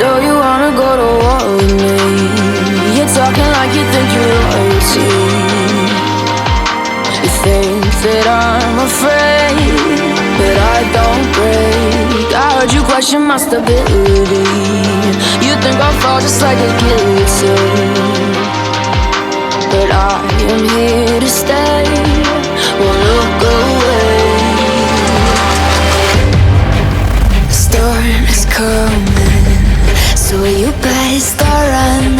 So you wanna go to war with me? You're talking like you think you're royalty. You think that I'm afraid, but I don't break. I heard you question my stability. You think I'll fall just like a guillotine, but I am here to stay. Won't look away. The storm is coming, so you better start running.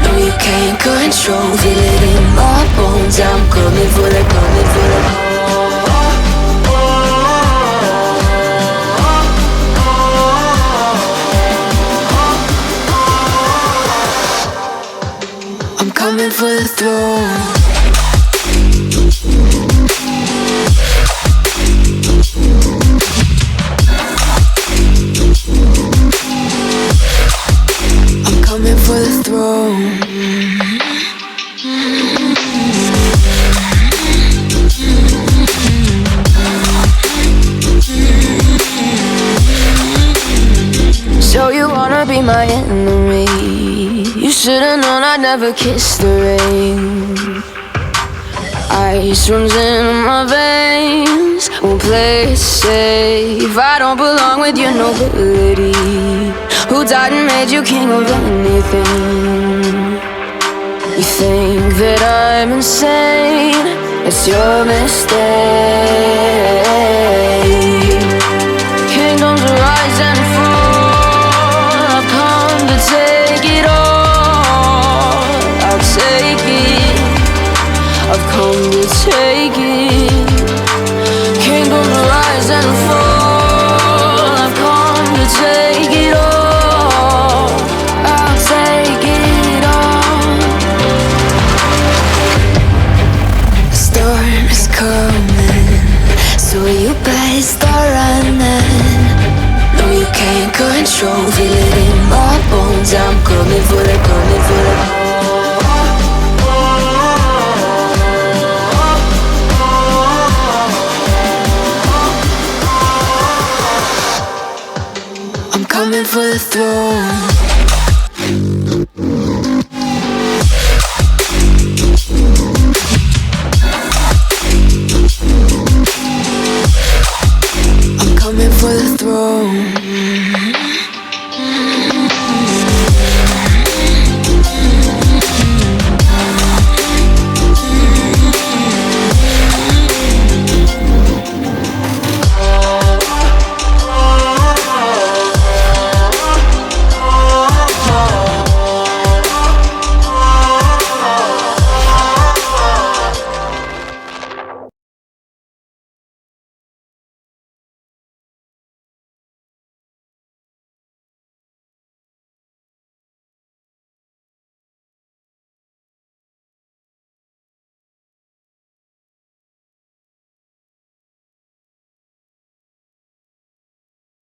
No, you can't control, feel it in my bones. I'm coming for the, coming for the. I'm coming for the throne. I'm coming for the throne. So you wanna be my enemy? You should've known I'd never kiss the rain. Ice runs in my veins, won't play it safe. I don't belong with your nobility. Who died and made you king of anything? You think that I'm insane? It's your mistake. Kingdoms rise and fall, I've come to take it all. I'll take it, I've come to take it. Kingdoms rise and fall, I've come to take it all. I'll take it all. The storm is coming, so you better start running. No, you can't control, feel it in my bones. I'm coming for the, coming for the. I'm coming for the throne. I'm coming for the throne.